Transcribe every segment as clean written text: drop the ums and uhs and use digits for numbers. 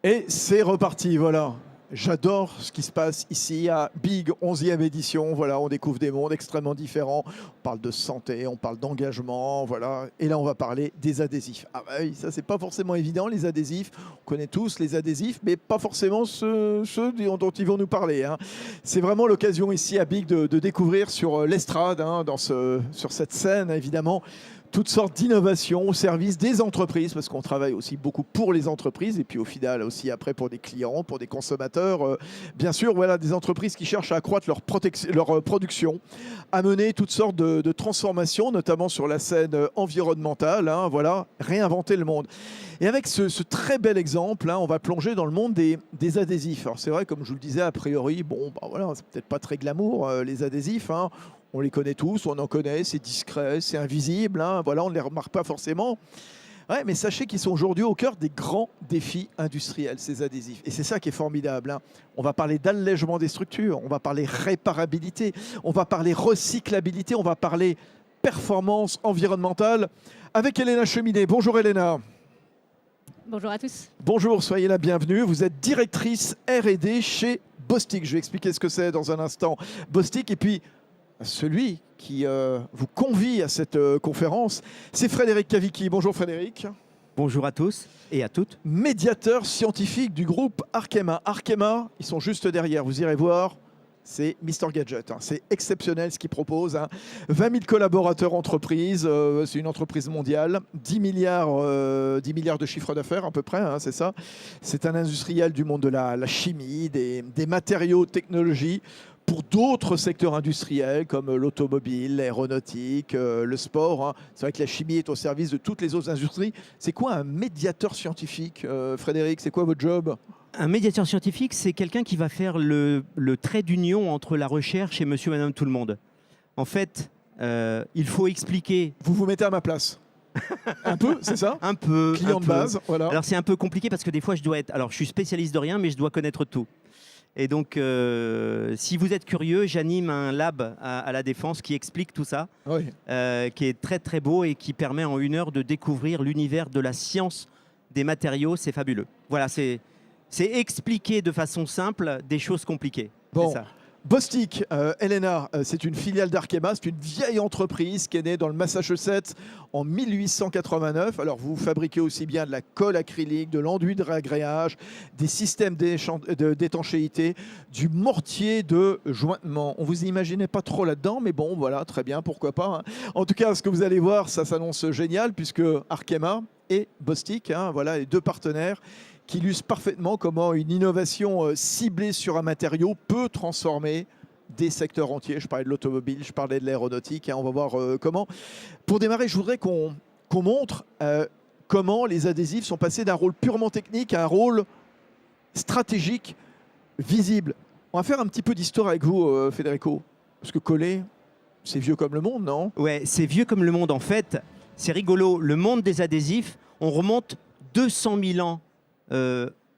Et c'est reparti, voilà. J'adore ce qui se passe ici à Big 11e édition. Voilà, on découvre des mondes extrêmement différents. On parle de santé, on parle d'engagement, voilà. Et là, on va parler des adhésifs. Ah bah oui, ça, c'est pas forcément évident, les adhésifs. On connaît tous les adhésifs, mais pas forcément ceux dont ils vont nous parler, hein. C'est vraiment l'occasion ici à Big de découvrir sur l'estrade, hein, sur cette scène, évidemment, toutes sortes d'innovations au service des entreprises, parce qu'on travaille aussi beaucoup pour les entreprises, et puis au final aussi après pour des clients, pour des consommateurs. Bien sûr, voilà, des entreprises qui cherchent à accroître leur production, à mener toutes sortes de transformations, notamment sur la scène environnementale, hein, voilà, réinventer le monde. Et avec ce très bel exemple, hein, on va plonger dans le monde des adhésifs. Alors c'est vrai, comme je vous le disais, a priori, bon, bah voilà, c'est peut-être pas très glamour, les adhésifs, hein. On les connaît tous, on en connaît, c'est discret, c'est invisible, hein, voilà, on ne les remarque pas forcément. Ouais, mais sachez qu'ils sont aujourd'hui au cœur des grands défis industriels, ces adhésifs. Et c'est ça qui est formidable, hein. On va parler d'allègement des structures, on va parler réparabilité, on va parler recyclabilité, on va parler performance environnementale avec Elena Cheminet. Bonjour Elena. Bonjour à tous. Bonjour, soyez la bienvenue. Vous êtes directrice R&D chez Bostik. Je vais expliquer ce que c'est dans un instant. Bostik, et puis celui qui vous convie à cette conférence, c'est Frédéric Cavicchi. Bonjour Frédéric. Bonjour à tous et à toutes. Médiateur scientifique du groupe Arkema. Arkema, ils sont juste derrière, vous irez voir. C'est Mister Gadget, hein. C'est exceptionnel ce qu'ils proposent, hein. 20 000 collaborateurs entreprise, c'est une entreprise mondiale, 10 milliards de chiffre d'affaires à peu près, hein, c'est ça. C'est un industriel du monde de la chimie, des matériaux, technologies, pour d'autres secteurs industriels comme l'automobile, l'aéronautique, le sport, hein. C'est vrai que la chimie est au service de toutes les autres industries. C'est quoi un médiateur scientifique, Frédéric? C'est quoi votre job? Un médiateur scientifique, c'est quelqu'un qui va faire le trait d'union entre la recherche et monsieur, madame, tout le monde. En fait, il faut expliquer... Vous vous mettez à ma place. Un peu, c'est ça? Un peu. Client de base, voilà. Alors c'est un peu compliqué parce que des fois, je dois être... Alors je suis spécialiste de rien, mais je dois connaître tout. Et donc, si vous êtes curieux, j'anime un lab à la Défense qui explique tout ça, Oui. qui est très très beau et qui permet en 1 heure de découvrir l'univers de la science des matériaux. C'est fabuleux. Voilà, c'est expliquer de façon simple des choses compliquées. Bon. C'est ça. Bostik, Elena, c'est une filiale d'Arkema, c'est une vieille entreprise qui est née dans le Massachusetts en 1889. Alors vous fabriquez aussi bien de la colle acrylique, de l'enduit de réagréage, des systèmes d'étanchéité, du mortier de jointement. On vous imaginait pas trop là-dedans, mais bon, voilà, très bien, pourquoi pas, hein. En tout cas, ce que vous allez voir, ça s'annonce génial puisque Arkema et Bostik, hein, voilà les deux partenaires qui illustre parfaitement comment une innovation ciblée sur un matériau peut transformer des secteurs entiers. Je parlais de l'automobile, je parlais de l'aéronautique, hein, on va voir comment. Pour démarrer, je voudrais qu'on montre comment les adhésifs sont passés d'un rôle purement technique à un rôle stratégique, visible. On va faire un petit peu d'histoire avec vous, Federico, parce que coller, c'est vieux comme le monde, non? Ouais, c'est vieux comme le monde. En fait, c'est rigolo. Le monde des adhésifs, on remonte 200 000 ans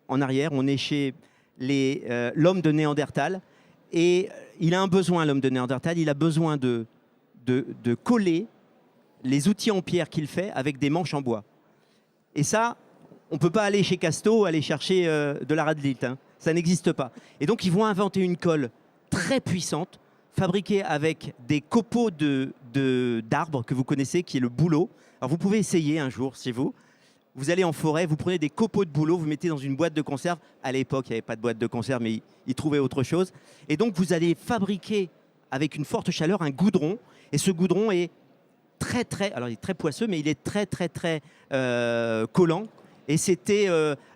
en arrière. On est chez l'homme de Néandertal et il a un besoin, l'homme de Néandertal, il a besoin de coller les outils en pierre qu'il fait avec des manches en bois. Et ça, on ne peut pas aller chez Casto, aller chercher de la Radlite, hein. Ça n'existe pas. Et donc ils vont inventer une colle très puissante, fabriquée avec des copeaux d'arbres que vous connaissez, qui est le bouleau. Alors vous pouvez essayer un jour, si vous allez en forêt, vous prenez des copeaux de bouleau, vous mettez dans une boîte de conserve. À l'époque, il n'y avait pas de boîte de conserve, mais ils trouvaient autre chose. Et donc, vous allez fabriquer avec une forte chaleur un goudron. Et ce goudron est alors il est très poisseux, mais il est très collant. Et c'était...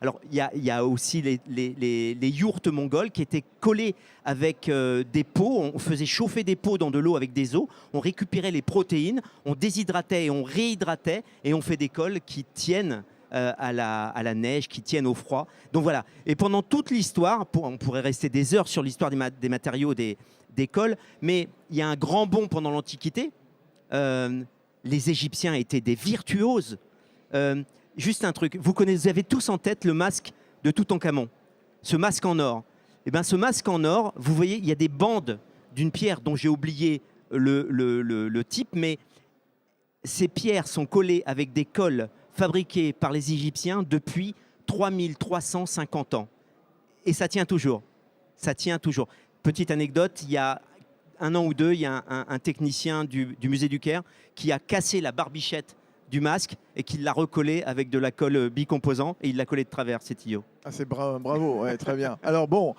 alors, il y a aussi les yourtes mongols qui étaient collés avec des pots. On faisait chauffer des pots dans de l'eau avec des os. On récupérait les protéines, on déshydratait et on réhydratait. Et on fait des colles qui tiennent à la neige, qui tiennent au froid. Donc voilà. Et pendant toute l'histoire, on pourrait rester des heures sur l'histoire des matériaux des colles, mais il y a un grand bond pendant l'Antiquité. Les Égyptiens étaient des virtuoses. Juste un truc, vous avez tous en tête le masque de Toutankhamon, ce masque en or. Et bien ce masque en or, vous voyez, il y a des bandes d'une pierre dont j'ai oublié le type, mais ces pierres sont collées avec des colles fabriquées par les Égyptiens depuis 3350 ans. Et ça tient toujours. Ça tient toujours. Petite anecdote, il y a 1 an ou 2, il y a un technicien du musée du Caire qui a cassé la barbichette du masque et qui l'a recollé avec de la colle bicomposant et il l'a collé de travers, c'est Tillot. Ah, c'est bravo, ouais, très bien. Alors bon,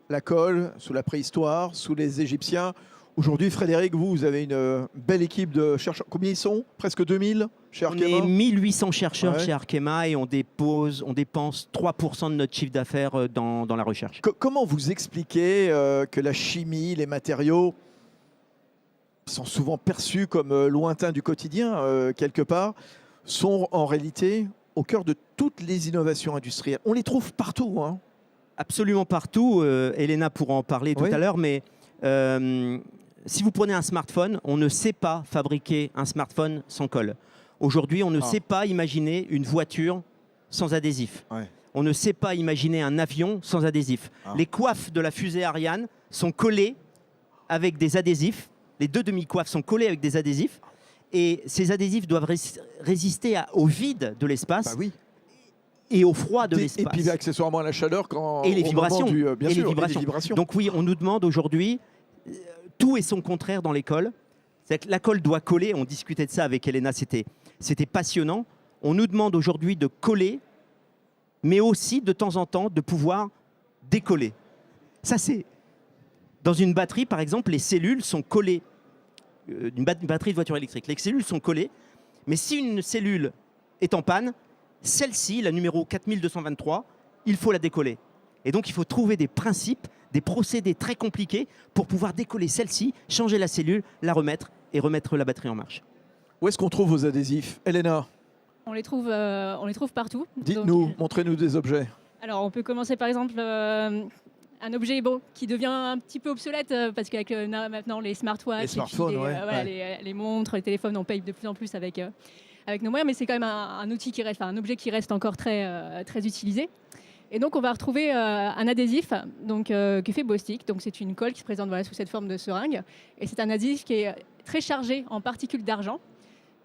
la colle, sous la préhistoire, sous les Égyptiens. Aujourd'hui, Frédéric, vous avez une belle équipe de chercheurs. Combien ils sont? Presque 2000 chez On Arkema? est 1800 chercheurs Ouais. chez Arkema et on dépense 3% de notre chiffre d'affaires dans la recherche. Comment vous expliquez que la chimie, les matériaux sont souvent perçus comme lointains du quotidien, quelque part, sont en réalité au cœur de toutes les innovations industrielles? On les trouve partout, hein. Absolument partout. Elena pourra en parler tout Oui. à l'heure, mais si vous prenez un smartphone, on ne sait pas fabriquer un smartphone sans colle. Aujourd'hui, on ne sait pas imaginer une voiture sans adhésif. Ouais. On ne sait pas imaginer un avion sans adhésif. Les coiffes de la fusée Ariane sont collées avec des adhésifs. Les 2 demi-coiffes sont collées avec des adhésifs. Et ces adhésifs doivent résister au vide de l'espace Bah oui. et au froid de Et l'espace. puis accessoirement à la chaleur quand Et les au moment vibrations. bien Et les sûr, vibrations. vibrations. Donc oui, on nous demande aujourd'hui tout et son contraire dans l'école. C'est que la colle doit coller. On discutait de ça avec Elena, c'était passionnant. On nous demande aujourd'hui de coller, mais aussi de temps en temps de pouvoir décoller. Ça, c'est dans une batterie, par exemple, les cellules sont collées. Une batterie de voiture électrique, les cellules sont collées. Mais si une cellule est en panne, celle-ci, la numéro 4223, il faut la décoller. Et donc, il faut trouver des principes, des procédés très compliqués pour pouvoir décoller celle-ci, changer la cellule, la remettre et remettre la batterie en marche. Où est-ce qu'on trouve vos adhésifs? Elena, On les trouve partout. dites-nous, Donc, montrez-nous des objets. alors, on peut commencer par exemple un objet qui devient un petit peu obsolète parce qu'avec maintenant les smartwatches, Les smartphones, les montres, les téléphones, on paye de plus en plus avec nos moyens, mais c'est quand même un outil qui reste, un objet qui reste encore très utilisé. Et donc, on va retrouver un adhésif que fait Bostik. Donc, c'est une colle qui se présente sous cette forme de seringue. Et c'est un adhésif qui est très chargé en particules d'argent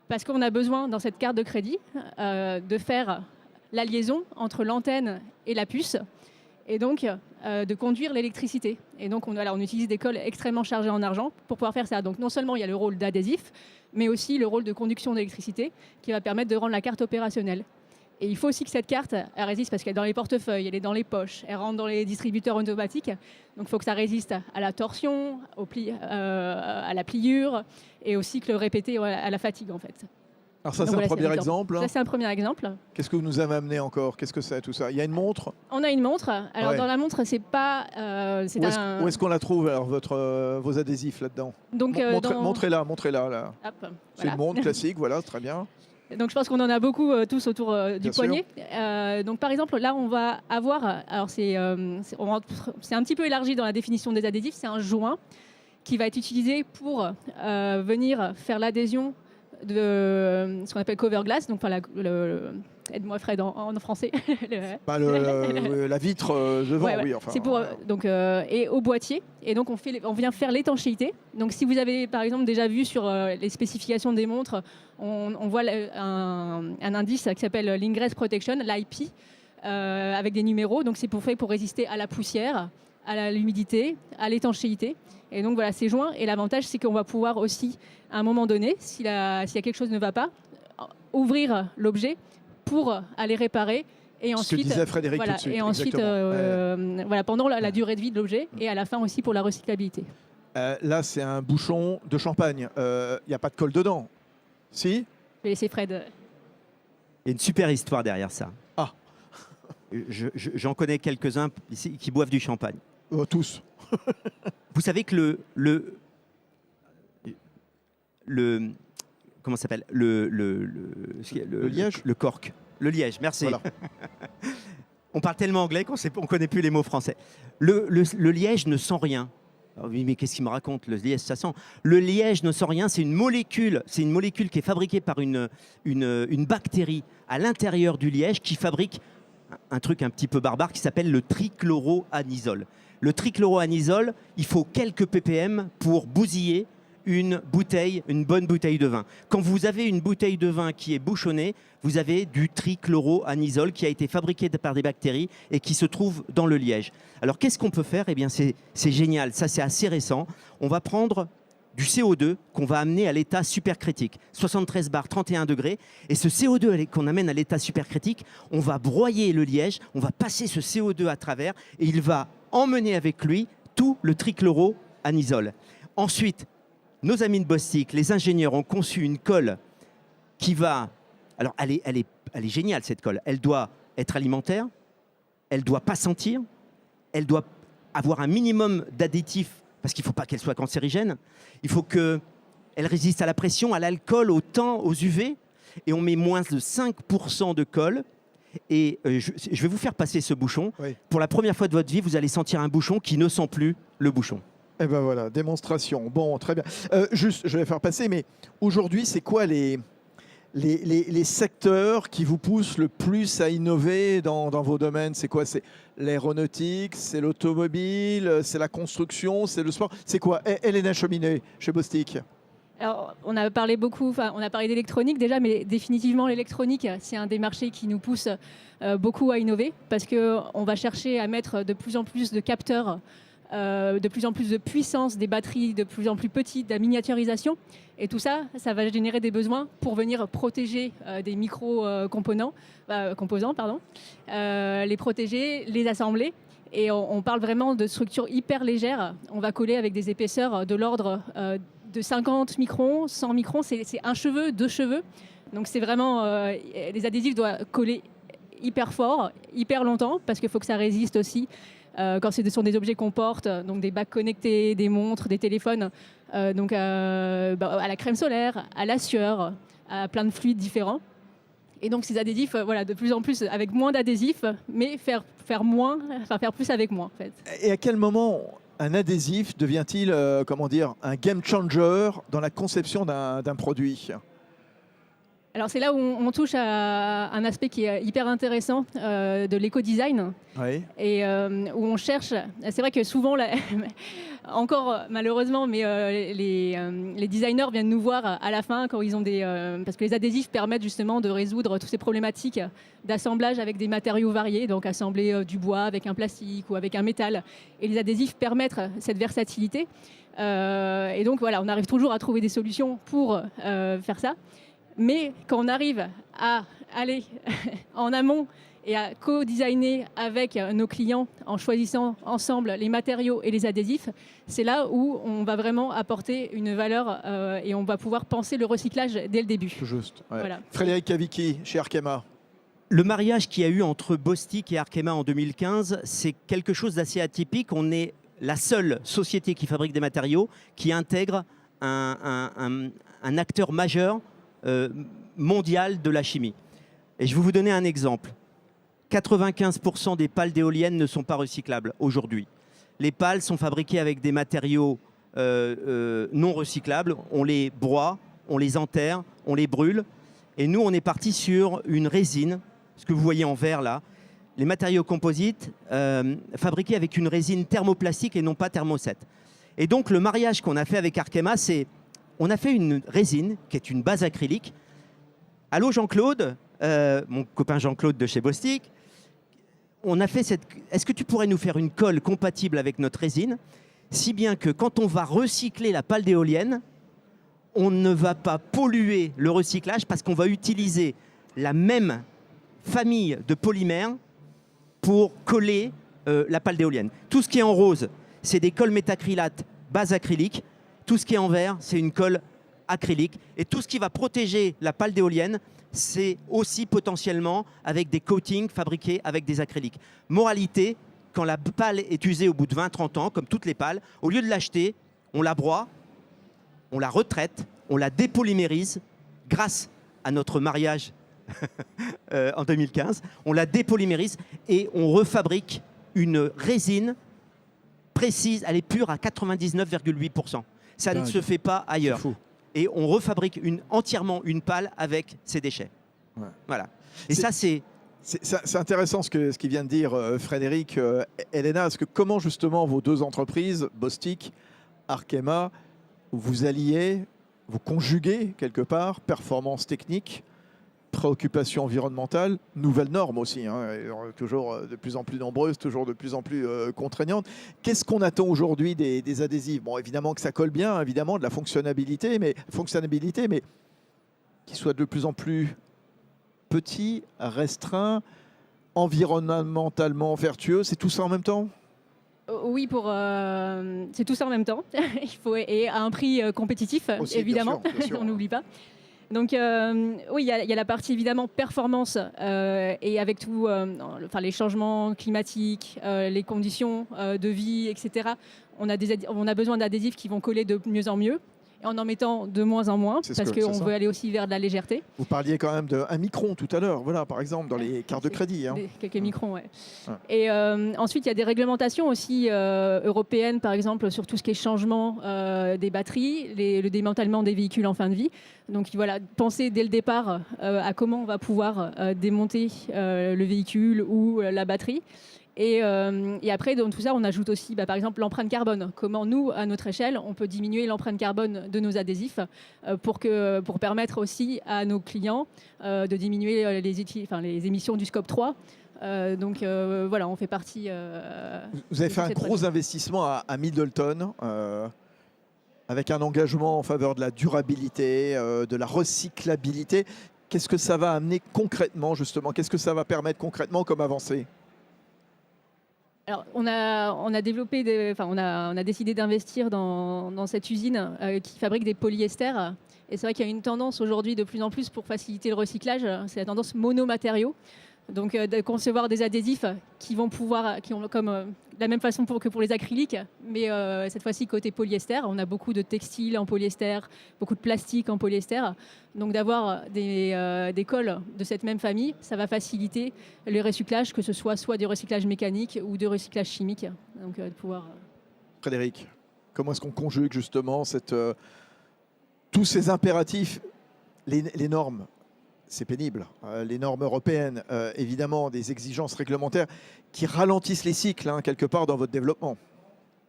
parce qu'on a besoin, dans cette carte de crédit, de faire la liaison entre l'antenne et la puce et donc de conduire l'électricité. Et donc, on utilise des colles extrêmement chargées en argent pour pouvoir faire ça. Donc, non seulement il y a le rôle d'adhésif, mais aussi le rôle de conduction d'électricité qui va permettre de rendre la carte opérationnelle. Et il faut aussi que cette carte elle résiste parce qu'elle est dans les portefeuilles, elle est dans les poches, elle rentre dans les distributeurs automatiques. Donc il faut que ça résiste à la torsion, à la pliure et au cycle répété, à la fatigue en fait. Alors ça, Donc c'est un voilà, premier exemple. Ça, c'est un premier exemple. Qu'est-ce que vous nous avez amené encore? Qu'est-ce que c'est tout ça? Il y a une montre. On a une montre. Alors Ouais. dans la montre, c'est pas... c'est Où est-ce qu'on la trouve, alors, vos adhésifs là-dedans? Donc, Montrez-la, montrez-la. Là. Hop, C'est voilà. une montre classique, voilà, très bien. Donc je pense qu'on en a beaucoup tous autour du Bien sûr. poignet. Donc par exemple, là, on va avoir... Alors c'est un petit peu élargi dans la définition des adhésifs. C'est un joint qui va être utilisé pour venir faire l'adhésion de ce qu'on appelle cover glass. Donc aide-moi Fred en français. Bah, la vitre devant, Ouais, ouais. oui. Enfin, c'est pour et au boîtier. Et donc on vient faire l'étanchéité. Donc si vous avez par exemple déjà vu sur les spécifications des montres, on voit un indice qui s'appelle l'Ingress Protection, l'IP, avec des numéros. Donc c'est fait pour résister à la poussière, à l'humidité, à l'étanchéité. Et donc voilà, c'est joint. Et l'avantage, c'est qu'on va pouvoir aussi, à un moment donné, s'il y a quelque chose qui ne va pas, ouvrir l'objet pour aller réparer. Et ensuite, ce que disait Frédéric tout de suite. et ensuite pendant la durée de vie de l'objet et à la fin aussi pour la recyclabilité. Là, c'est un bouchon de champagne. Il n'y a pas de colle dedans. Si? Je vais laisser Fred. Il y a une super histoire derrière ça. Ah. J'en connais quelques-uns ici qui boivent du champagne. Tous. Vous savez que comment ça s'appelle le liège. Le cork. Le liège, merci. Voilà. On parle tellement anglais qu'on ne connaît plus les mots français. Le liège ne sent rien. Oh oui, mais qu'est-ce qu'il me raconte? Le liège, ça sent. Le liège ne sent rien, c'est une molécule qui est fabriquée par une bactérie à l'intérieur du liège qui fabrique un truc un petit peu barbare qui s'appelle le trichloroanisole. Le trichloroanisole, il faut quelques ppm pour bousiller une bonne bouteille de vin. Quand vous avez une bouteille de vin qui est bouchonnée, vous avez du trichloroanisole qui a été fabriqué par des bactéries et qui se trouve dans le liège. Alors qu'est-ce qu'on peut faire? Eh bien c'est génial, ça c'est assez récent. On va prendre du CO2 qu'on va amener à l'état supercritique, 73 bar, 31 degrés. Et ce CO2 qu'on amène à l'état supercritique, on va broyer le liège, on va passer ce CO2 à travers et il va emmener avec lui tout le trichloroanisole. Ensuite, nos amis de Bostik, les ingénieurs ont conçu une colle qui va... Alors, elle est géniale, cette colle. Elle doit être alimentaire, elle ne doit pas sentir, elle doit avoir un minimum d'additifs parce qu'il ne faut pas qu'elle soit cancérigène. Il faut qu'elle résiste à la pression, à l'alcool, au temps, aux UV. Et on met moins de 5% de colle. Et je vais vous faire passer ce bouchon. Oui. Pour la première fois de votre vie, vous allez sentir un bouchon qui ne sent plus le bouchon. Eh ben voilà, démonstration. Bon, très bien. Juste, je vais faire passer, mais aujourd'hui, c'est quoi les secteurs qui vous poussent le plus à innover dans vos domaines? C'est quoi? C'est l'aéronautique, c'est l'automobile, c'est la construction, c'est le sport? C'est quoi? Elena Chominet, chez Bostik. Alors, on a parlé d'électronique déjà, mais définitivement l'électronique, c'est un des marchés qui nous pousse beaucoup à innover parce qu'on va chercher à mettre de plus en plus de capteurs, de plus en plus de puissance, des batteries de plus en plus petites, de la miniaturisation. Et tout ça, ça va générer des besoins pour venir protéger des composants, les protéger, les assembler. Et on parle vraiment de structures hyper légères. On va coller avec des épaisseurs de l'ordre de 50 microns, 100 microns, c'est un cheveu, 2 cheveux. Donc c'est vraiment, les adhésifs doivent coller hyper fort, hyper longtemps, parce qu'il faut que ça résiste aussi. Quand ce sont des objets qu'on porte, donc des bacs connectés, des montres, des téléphones, à la crème solaire, à la sueur, à plein de fluides différents. Et donc ces adhésifs, de plus en plus avec moins d'adhésifs, mais faire plus avec moins en fait. Et à quel moment un adhésif devient-il, un game changer dans la conception d'un produit? Alors c'est là où on touche à un aspect qui est hyper intéressant de l'éco-design. Oui. Et où on cherche, c'est vrai que souvent, encore malheureusement, mais les designers viennent nous voir à la fin quand ils ont parce que les adhésifs permettent justement de résoudre toutes ces problématiques d'assemblage avec des matériaux variés, donc assembler du bois avec un plastique ou avec un métal. Et les adhésifs permettent cette versatilité. Et donc voilà, on arrive toujours à trouver des solutions pour faire ça. Mais quand on arrive à aller en amont et à co-designer avec nos clients en choisissant ensemble les matériaux et les adhésifs, c'est là où on va vraiment apporter une valeur et on va pouvoir penser le recyclage dès le début. Juste. Ouais. Voilà. Frédéric Cavicchi, chez Arkema. Le mariage qu'il y a eu entre Bostik et Arkema en 2015, c'est quelque chose d'assez atypique. On est la seule société qui fabrique des matériaux qui intègre un acteur majeur mondial de la chimie. Et je vais vous donner un exemple. 95% des pales d'éoliennes ne sont pas recyclables aujourd'hui. Les pales sont fabriquées avec des matériaux non recyclables. On les broie, on les enterre, on les brûle. Et nous, on est parti sur une résine, ce que vous voyez en vert là, les matériaux composites fabriqués avec une résine thermoplastique et non pas thermoset. Et donc, le mariage qu'on a fait avec Arkema, c'est on a fait une résine qui est une base acrylique. Allô Jean-Claude, mon copain Jean-Claude de chez Bostik, on a fait est-ce que tu pourrais nous faire une colle compatible avec notre résine, si bien que quand on va recycler la pale d'éolienne, on ne va pas polluer le recyclage parce qu'on va utiliser la même famille de polymères pour coller la pale d'éolienne. Tout ce qui est en rose, c'est des colles métacrylates base acrylique. Tout ce qui est en vert, c'est une colle acrylique. Et tout ce qui va protéger la pale d'éolienne, c'est aussi potentiellement avec des coatings fabriqués avec des acryliques. Moralité, quand la pale est usée au bout de 20-30 ans, comme toutes les pales, au lieu de l'acheter, on la broie, on la retraite, on la dépolymérise grâce à notre mariage en 2015. On la dépolymérise et on refabrique une résine précise, elle est pure à 99,8%. Ça ne se fait pas ailleurs. Et on refabrique entièrement une pale avec ces déchets. Ouais. Voilà. Et ça, c'est... C'est intéressant ce qu'il vient de dire Frédéric, Elena, parce que comment justement vos deux entreprises, Bostik, Arkema, vous alliez, vous conjuguez quelque part performance technique, préoccupation environnementale, nouvelles normes aussi, hein, toujours de plus en plus nombreuses, toujours de plus en plus contraignantes. Qu'est-ce qu'on attend aujourd'hui des adhésifs? Bon, évidemment que ça colle bien, évidemment de la fonctionnalité, mais qu'ils soient de plus en plus petits, restreints, environnementalement vertueux, c'est tout ça en même temps? Oui, c'est tout ça en même temps. Et à un prix compétitif, Aussi, évidemment, bien sûr. on n'oublie pas. Donc oui, il y a la partie évidemment performance et avec tout, les changements climatiques, les conditions de vie, etc. On a besoin d'adhésifs qui vont coller de mieux en mieux. Et en mettant de moins en moins, parce qu'on veut aller aussi vers de la légèreté. Vous parliez quand même d'un micron tout à l'heure, voilà, par exemple, dans les cartes de crédit. Hein. Quelques microns, ouais. Et ensuite, il y a des réglementations aussi européennes, par exemple, sur tout ce qui est changement des batteries, le démantèlement des véhicules en fin de vie. Donc voilà, penser dès le départ à comment on va pouvoir démonter le véhicule ou la batterie. Et après, dans tout ça, on ajoute aussi, par exemple, l'empreinte carbone. Comment nous, à notre échelle, on peut diminuer l'empreinte carbone de nos adhésifs pour permettre aussi à nos clients de diminuer les émissions du scope 3. Voilà, on fait partie... Vous avez fait un gros investissement à Middleton, avec un engagement en faveur de la durabilité, de la recyclabilité. Qu'est-ce que ça va amener concrètement, justement? Qu'est-ce que ça va permettre concrètement comme avancée? Alors, on a décidé d'investir dans cette usine qui fabrique des polyesters. Et c'est vrai qu'il y a une tendance aujourd'hui de plus en plus pour faciliter le recyclage, c'est la tendance monomatériaux. Donc de concevoir des adhésifs qui ont comme la même façon que pour les acryliques, mais cette fois-ci côté polyester. On a beaucoup de textiles en polyester, beaucoup de plastique en polyester. Donc d'avoir des colles de cette même famille, ça va faciliter le recyclage, que ce soit du recyclage mécanique ou du recyclage chimique. Donc de pouvoir... Frédéric, comment est-ce qu'on conjugue justement tous ces impératifs, les normes? C'est pénible. Les normes européennes, évidemment, des exigences réglementaires qui ralentissent les cycles, hein, quelque part, dans votre développement.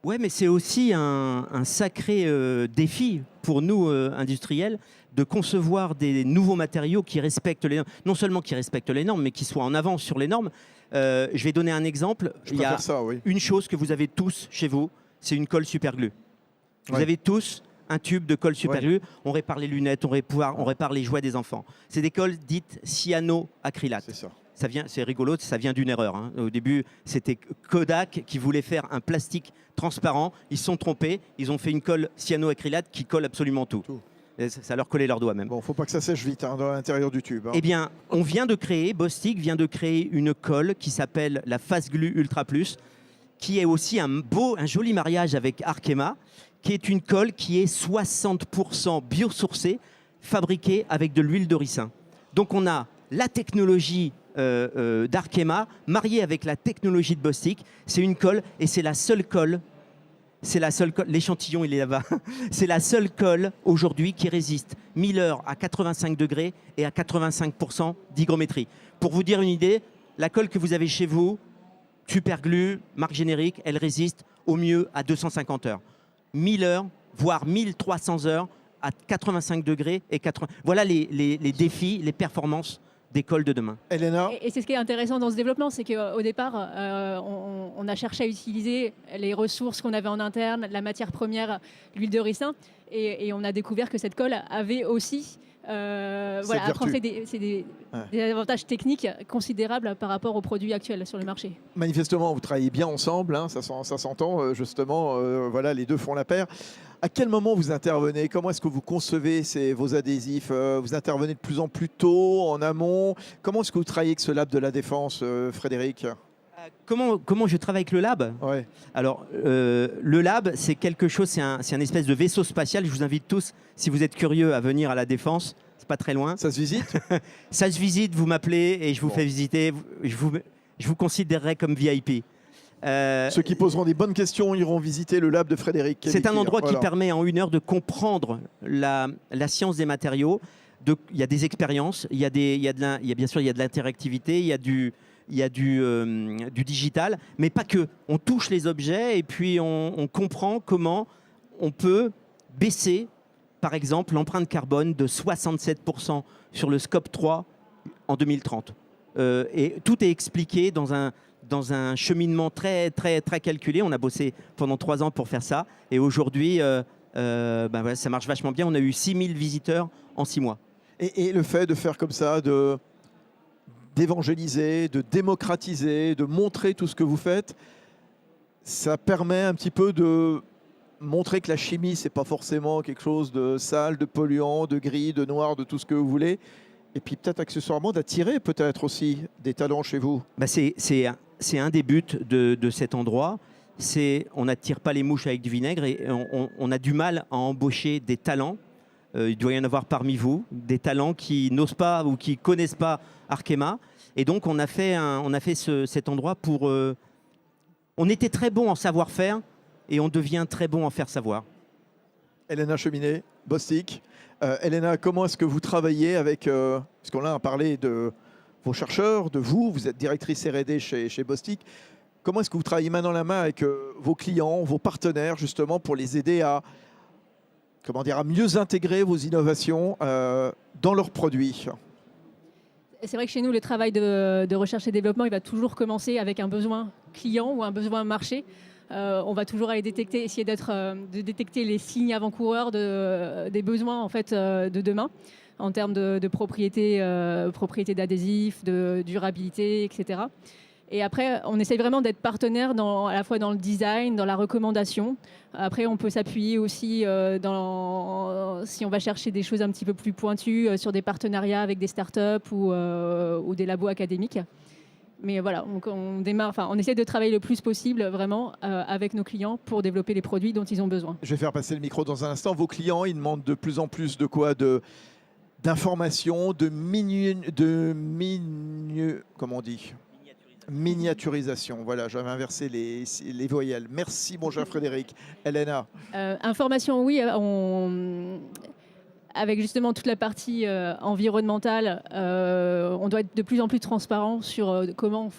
Ouais, mais c'est aussi un sacré défi pour nous, industriels, de concevoir des nouveaux matériaux qui respectent les normes. Non seulement qui respectent les normes, mais qui soient en avance sur les normes. Je vais donner un exemple. Il y a une chose que vous avez tous chez vous, c'est une colle superglue. Vous avez tous un tube de colle superglue. On répare les lunettes, on répare les jouets des enfants. C'est des colles dites cyanoacrylates. C'est ça. C'est rigolo, ça vient d'une erreur. Hein. Au début, c'était Kodak qui voulait faire un plastique transparent. Ils se sont trompés. Ils ont fait une colle cyanoacrylate qui colle absolument tout. Et ça leur collait leurs doigts même. Bon, faut pas que ça sèche vite, hein, dans l'intérieur du tube. Hein. Eh bien, Bostik vient de créer une colle qui s'appelle la Fast Glue Ultra Plus, qui est aussi un joli mariage avec Arkema, qui est une colle qui est 60% biosourcée, fabriquée avec de l'huile de ricin. Donc on a la technologie d'Arkema mariée avec la technologie de Bostik. C'est une colle et c'est la seule colle. L'échantillon il est là-bas. C'est la seule colle aujourd'hui qui résiste 1000 heures à 85 degrés et à 85% d'hygrométrie. Pour vous dire une idée, la colle que vous avez chez vous, Superglue, marque générique, elle résiste au mieux à 250 heures. 1000 heures, voire 1300 heures à 85 degrés et 80. Voilà les défis, les performances des colles de demain. Elena. Et c'est ce qui est intéressant dans ce développement, c'est qu'au départ, on a cherché à utiliser les ressources qu'on avait en interne, la matière première, l'huile de ricin, et on a découvert que cette colle avait aussi des avantages techniques considérables par rapport aux produits actuels sur le marché. Manifestement, vous travaillez bien ensemble, hein, ça s'entend justement, voilà, les deux font la paire. À quel moment vous intervenez? Comment est-ce que vous concevez vos adhésifs? Vous intervenez de plus en plus tôt, en amont? Comment est-ce que vous travaillez avec ce lab de la défense, Frédéric? Comment je travaille avec le lab? Ouais. Alors, le lab, c'est quelque chose, c'est un espèce de vaisseau spatial. Je vous invite tous, si vous êtes curieux, à venir à la Défense. C'est pas très loin. Ça se visite? Ça se visite, vous m'appelez et je vous fais visiter. Je vous considérerai comme VIP. Ceux qui poseront des bonnes questions iront visiter le lab de Frédéric. C'est un endroit qui permet en 1 heure de comprendre la science des matériaux. Il y a des expériences, il y a bien sûr il y a de l'interactivité, il y a du digital, mais pas que. On touche les objets et puis on comprend comment on peut baissé, par exemple, l'empreinte carbone de 67% sur le scope 3 en 2030. Et tout est expliqué dans un cheminement très, très, très calculé. On a bossé pendant 3 ans pour faire ça. Et aujourd'hui, voilà, ça marche vachement bien. On a eu 6000 visiteurs en 6 mois. Et le fait de faire comme ça, d'évangéliser, de démocratiser, de montrer tout ce que vous faites, ça permet un petit peu de montrer que la chimie, c'est pas forcément quelque chose de sale, de polluant, de gris, de noir, de tout ce que vous voulez. Et puis peut-être accessoirement d'attirer peut-être aussi des talents chez vous. C'est un des buts de cet endroit. On n'attire pas les mouches avec du vinaigre et on a du mal à embaucher des talents. Il doit y en avoir parmi vous, des talents qui n'osent pas ou qui ne connaissent pas Arkema. Et donc on a fait cet endroit pour... on était très bon en savoir-faire et on devient très bon en faire savoir. Elena Cheminet, Bostik. Elena, comment est-ce que vous travaillez avec... parce qu'on a parlé de vos chercheurs, de vous, vous êtes directrice R&D chez Bostik. Comment est-ce que vous travaillez main dans la main avec vos clients, vos partenaires, justement, pour les aider à mieux intégrer vos innovations dans leurs produits? C'est vrai que chez nous, le travail de recherche et développement, il va toujours commencer avec un besoin client ou un besoin marché. On va toujours aller essayer de détecter les signes avant-coureurs des besoins en fait, de demain, en termes de propriété d'adhésifs, de durabilité, etc. Et après, on essaye vraiment d'être partenaire à la fois dans le design, dans la recommandation. Après, on peut s'appuyer aussi si on va chercher des choses un petit peu plus pointues sur des partenariats avec des startups ou des labos académiques. Mais voilà, on essaie de travailler le plus possible vraiment avec nos clients pour développer les produits dont ils ont besoin. Je vais faire passer le micro dans un instant. Vos clients, ils demandent de plus en plus de quoi? D'informations, comment on dit? Miniaturisation. Voilà, j'avais inversé les voyelles. Merci, mon cher Frédéric. Elena. Information, oui. Avec justement toute la partie environnementale, on doit être de plus en plus transparent sur comment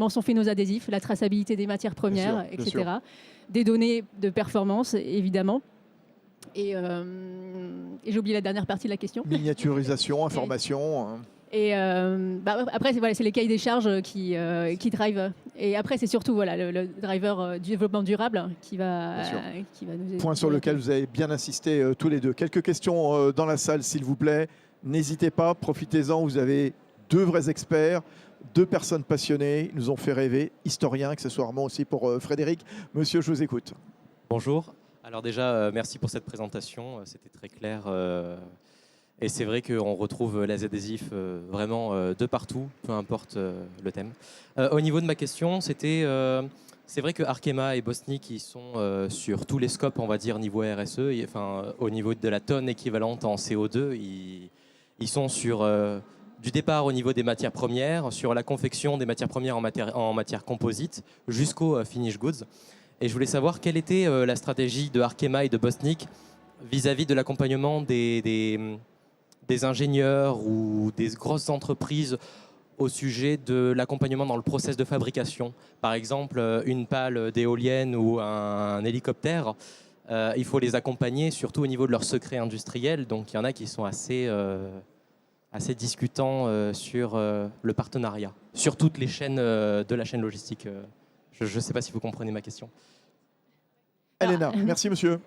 sont faits nos adhésifs, la traçabilité des matières premières, bien etc. sûr. Des données de performance, évidemment. Et j'ai oublié la dernière partie de la question. Miniaturisation, information. Et après, c'est les cahiers des charges qui drive. Et après, c'est surtout le driver du développement durable qui va nous aider. Point sur lequel vous avez bien insisté tous les deux. Quelques questions dans la salle, s'il vous plaît. N'hésitez pas, profitez-en. Vous avez 2 vrais experts, 2 personnes passionnées. Ils nous ont fait rêver, historiens accessoirement aussi pour Frédéric. Monsieur, je vous écoute. Bonjour. Alors déjà, merci pour cette présentation. C'était très clair. Et c'est vrai qu'on retrouve les adhésifs vraiment de partout, peu importe le thème. Au niveau de ma question, c'est vrai que Arkema et Bostik, ils sont sur tous les scopes, on va dire, niveau RSE. Au niveau de la tonne équivalente en CO2, ils sont sur du départ au niveau des matières premières, sur la confection des matières premières en matière composite, jusqu'au finish goods. Et je voulais savoir quelle était la stratégie de Arkema et de Bostik vis-à-vis de l'accompagnement des ingénieurs ou des grosses entreprises au sujet de l'accompagnement dans le process de fabrication. Par exemple, une pale d'éolienne ou un hélicoptère, il faut les accompagner surtout au niveau de leurs secrets industriels. Donc il y en a qui sont assez discutants sur le partenariat, sur toutes les chaînes de la chaîne logistique. Je ne sais pas si vous comprenez ma question. Elena, merci monsieur.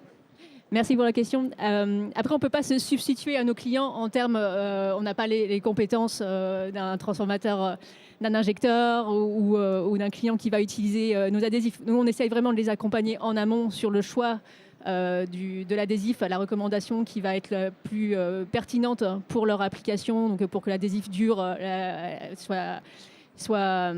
Merci pour la question. Après, on ne peut pas se substituer à nos clients en termes, on n'a pas les compétences d'un transformateur, d'un injecteur ou d'un client qui va utiliser nos adhésifs. Nous, on essaye vraiment de les accompagner en amont sur le choix de l'adhésif, la recommandation qui va être la plus pertinente pour leur application, donc pour que l'adhésif dure, soit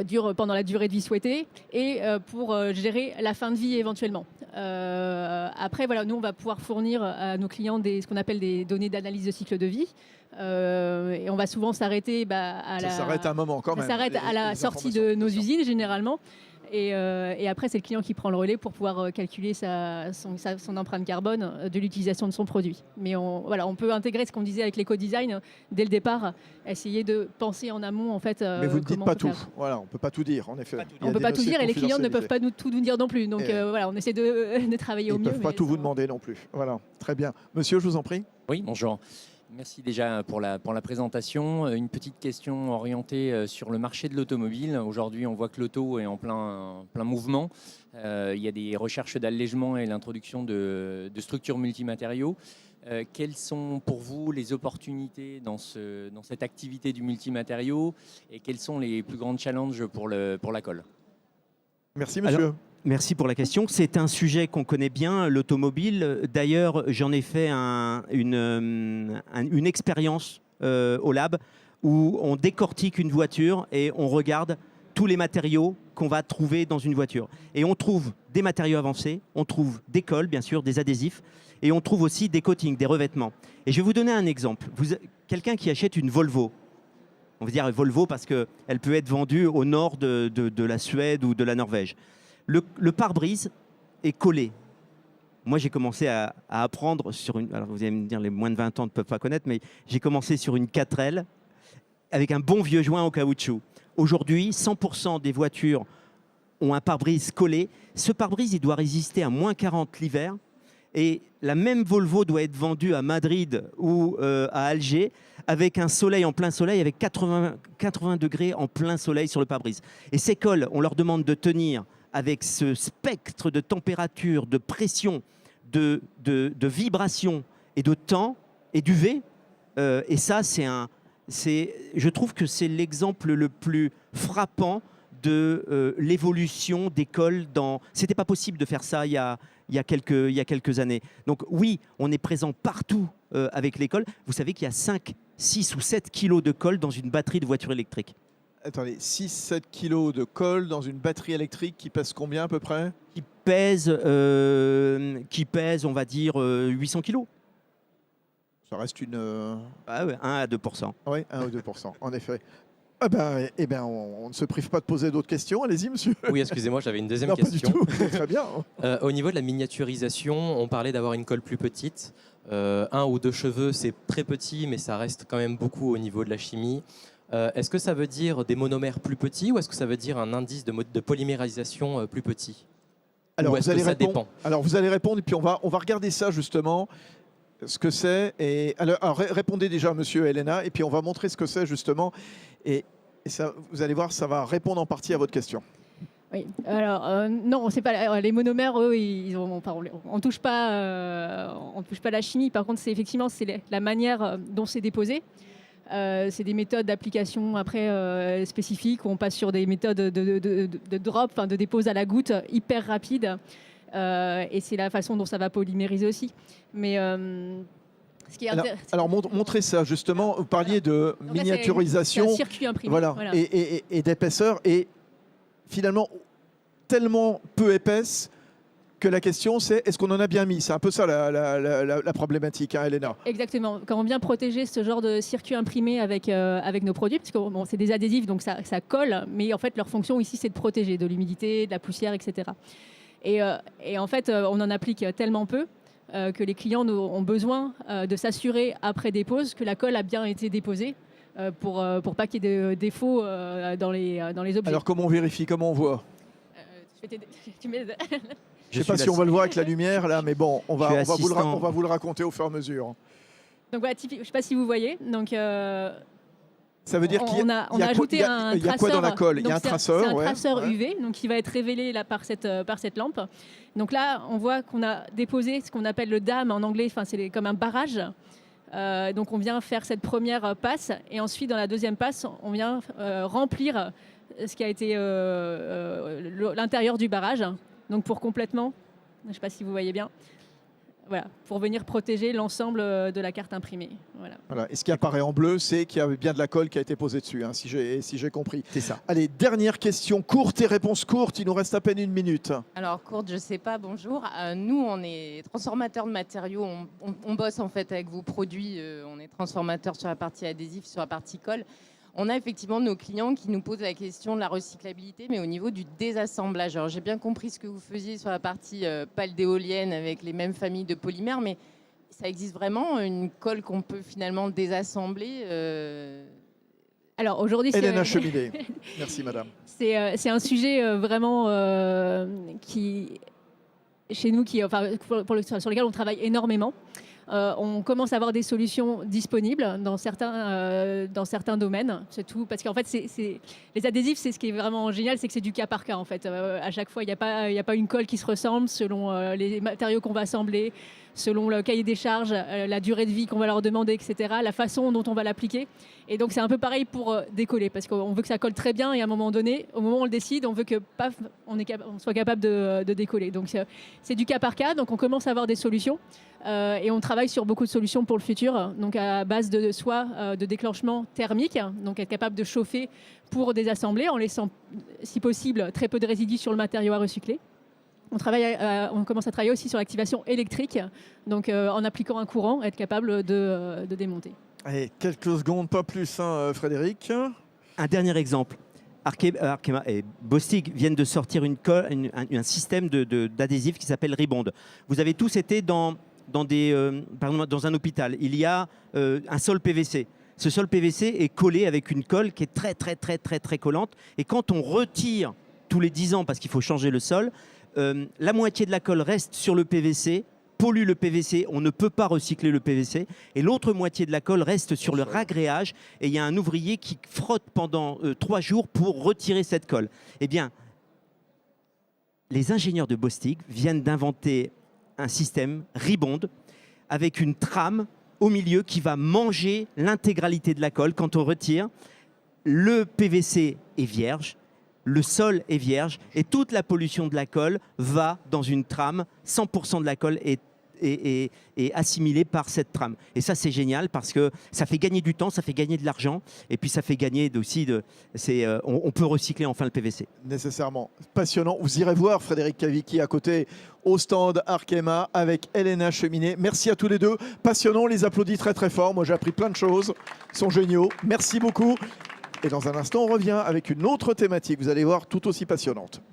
dure pendant la durée de vie souhaitée et pour gérer la fin de vie éventuellement. Après, voilà, nous, on va pouvoir fournir à nos clients ce qu'on appelle des données d'analyse de cycle de vie. Et on va souvent s'arrêter Ça s'arrête à un moment quand même. Ça s'arrête à la sortie de nos usines, généralement. Et après, c'est le client qui prend le relais pour pouvoir calculer son empreinte carbone de l'utilisation de son produit. Mais on peut intégrer ce qu'on disait avec l'éco-design dès le départ, essayer de penser en amont en fait. Mais vous ne dites comment pas on peut tout. faire. Voilà, on ne peut pas tout dire, en effet. On ne peut pas tout dire et les clients ne peuvent pas tout nous dire non plus. Donc on essaie de travailler au mieux. Ils ne peuvent pas tout vous demander non plus. Voilà, très bien. Monsieur, je vous en prie. Oui, bonjour. Merci déjà pour la présentation. Une petite question orientée sur le marché de l'automobile. Aujourd'hui, on voit que l'auto est en plein mouvement. Il y a des recherches d'allègement et l'introduction de structures multimatériaux. Quelles sont pour vous les opportunités dans cette activité du multimatériau et quels sont les plus grands challenges pour la colle? Merci, monsieur. Alors, merci pour la question. C'est un sujet qu'on connaît bien, l'automobile. D'ailleurs, j'en ai fait une expérience au lab où on décortique une voiture et on regarde tous les matériaux qu'on va trouver dans une voiture. Et on trouve des matériaux avancés, on trouve des colles, bien sûr, des adhésifs, et on trouve aussi des coatings, des revêtements. Et je vais vous donner un exemple. Quelqu'un qui achète une Volvo, on va dire Volvo parce qu'elle peut être vendue au nord de la Suède ou de la Norvège. Le pare-brise est collé. Moi, j'ai commencé à apprendre sur une... Alors, vous allez me dire, les moins de 20 ans ne peuvent pas connaître, mais j'ai commencé sur une 4L avec un bon vieux joint en caoutchouc. Aujourd'hui, 100% des voitures ont un pare-brise collé. Ce pare-brise, il doit résister à moins 40 l'hiver. Et la même Volvo doit être vendue à Madrid ou à Alger avec un soleil en plein soleil, avec 80 degrés en plein soleil sur le pare-brise. Et ces colles, on leur demande de tenir avec ce spectre de température, de pression, de vibration et de temps et d'UV. Et ça, je trouve que c'est l'exemple le plus frappant de l'évolution des colles. C'était pas possible de faire ça il y a quelques années. Donc oui, on est présent partout avec les colles. Vous savez qu'il y a 5, 6 ou 7 kilos de colle dans une batterie de voiture électrique. Attendez, 6-7 kilos de colle dans une batterie électrique qui pèse combien à peu près? Qui pèse, on va dire, 800 kilos. Ça reste une... 1 à 2%. Oui, 1 ou 2%, en effet. On ne se prive pas de poser d'autres questions. Allez-y, monsieur. Oui, excusez-moi, j'avais une deuxième Non, question. pas du tout. Très bien. Au niveau de la miniaturisation, on parlait d'avoir une colle plus petite. 1 ou 2 cheveux, c'est très petit, mais ça reste quand même beaucoup au niveau de la chimie. Est-ce que ça veut dire des monomères plus petits ou est-ce que ça veut dire un indice de polymérisation plus petit? Alors, ou est-ce que ça dépend? Alors, vous allez répondre et puis on va regarder ça justement, ce que c'est. Alors, répondez déjà, monsieur Elena, et puis on va montrer ce que c'est justement. Et ça, vous allez voir, ça va répondre en partie à votre question. Oui, alors non, c'est pas les monomères, eux, on touche pas la chimie. Par contre, c'est la manière dont c'est déposé. C'est des méthodes d'application après spécifiques où on passe sur des méthodes de drop, de dépose à la goutte hyper rapide. Et c'est la façon dont ça va polymériser aussi. Mais ce qui est alors montrez ça justement. Vous parliez de miniaturisation, c'est un circuit imprimé, voilà. Et d'épaisseur, et finalement tellement peu épaisse que la question c'est est-ce qu'on en a bien mis? C'est un peu ça la problématique, hein, Elena. Exactement. Quand on vient protéger ce genre de circuit imprimé avec nos produits, parce que c'est des adhésifs, donc ça colle, mais en fait leur fonction ici c'est de protéger de l'humidité, de la poussière, etc. Et en fait on en applique tellement peu que les clients ont besoin de s'assurer après dépose que la colle a bien été déposée pour pas qu'il y ait de défauts dans les objets. Alors comment on vérifie, comment on voit? Tu m'aides. Je ne sais pas si on va le voir avec la lumière là, mais bon, on va vous le raconter au fur et à mesure. Donc voilà, je ne sais pas si vous voyez. Donc, ça veut dire qu'on a ajouté un traceur. Il y a quoi dans la colle? Il y a un traceur. C'est un traceur UV, donc qui va être révélé là, par cette lampe. Donc là, on voit qu'on a déposé ce qu'on appelle le dam en anglais. Enfin, c'est comme un barrage. Donc on vient faire cette première passe, et ensuite dans la deuxième passe, on vient remplir ce qui a été l'intérieur du barrage. Donc pour complètement, je ne sais pas si vous voyez bien, voilà, pour venir protéger l'ensemble de la carte imprimée. Voilà. Et ce qui apparaît en bleu, c'est qu'il y a bien de la colle qui a été posée dessus, hein, si j'ai compris. C'est ça. Allez, dernière question courte et réponse courte. Il nous reste à peine 1 minute. Alors courte, je ne sais pas, bonjour. Nous, on est transformateurs de matériaux. On bosse en fait avec vos produits. On est transformateurs sur la partie adhésif, sur la partie colle. on a effectivement nos clients qui nous posent la question de la recyclabilité, mais au niveau du désassemblage. Alors j'ai bien compris ce que vous faisiez sur la partie pale d'éolienne avec les mêmes familles de polymères, mais ça existe vraiment une colle qu'on peut finalement désassembler Alors aujourd'hui, Elena Cheminet. Merci madame. c'est un sujet vraiment qui, chez nous, sur lequel on travaille énormément. On commence à avoir des solutions disponibles dans certains domaines. C'est tout, parce qu'en fait, les adhésifs, c'est ce qui est vraiment génial, c'est que c'est du cas par cas. En fait, à chaque fois, il n'y a pas une colle qui se ressemble selon les matériaux qu'on va assembler, selon le cahier des charges, la durée de vie qu'on va leur demander, etc., la façon dont on va l'appliquer. Et donc, c'est un peu pareil pour décoller, parce qu'on veut que ça colle très bien, et à un moment donné, au moment où on le décide, on veut que, paf, on soit capable de décoller. Donc, c'est du cas par cas, donc on commence à avoir des solutions, et on travaille sur beaucoup de solutions pour le futur, donc à base de déclenchement thermique, donc être capable de chauffer pour désassembler, en laissant, si possible, très peu de résidus sur le matériau à recycler. On commence à travailler aussi sur l'activation électrique, donc en appliquant un courant, être capable de démonter. Allez, quelques secondes, pas plus, hein, Frédéric. Un dernier exemple. Arkema et Bostik viennent de sortir un système d'adhésif qui s'appelle Ribond. Vous avez tous été dans un hôpital. Il y a un sol PVC. Ce sol PVC est collé avec une colle qui est très, très, très, très, très collante. Et quand on retire tous les 10 ans, parce qu'il faut changer le sol, la moitié de la colle reste sur le PVC, pollue le PVC, on ne peut pas recycler le PVC, et l'autre moitié de la colle reste sur le ragréage, et il y a un ouvrier qui frotte pendant 3 jours pour retirer cette colle. Eh bien, les ingénieurs de Bostik viennent d'inventer un système Ribond avec une trame au milieu qui va manger l'intégralité de la colle. Quand on retire, le PVC est vierge, le sol est vierge et toute la pollution de la colle va dans une trame. 100% de la colle est assimilée par cette trame. Et ça, c'est génial parce que ça fait gagner du temps, ça fait gagner de l'argent et puis ça fait gagner aussi on peut recycler enfin le PVC. Nécessairement. Passionnant. Vous irez voir Frédéric Cavicchi à côté au stand Arkema avec Elena Cheminet. Merci à tous les deux. Passionnant, on les applaudit très très fort. Moi, j'ai appris plein de choses. Ils sont géniaux. Merci beaucoup. Et dans un instant, on revient avec une autre thématique. Vous allez voir, tout aussi passionnante.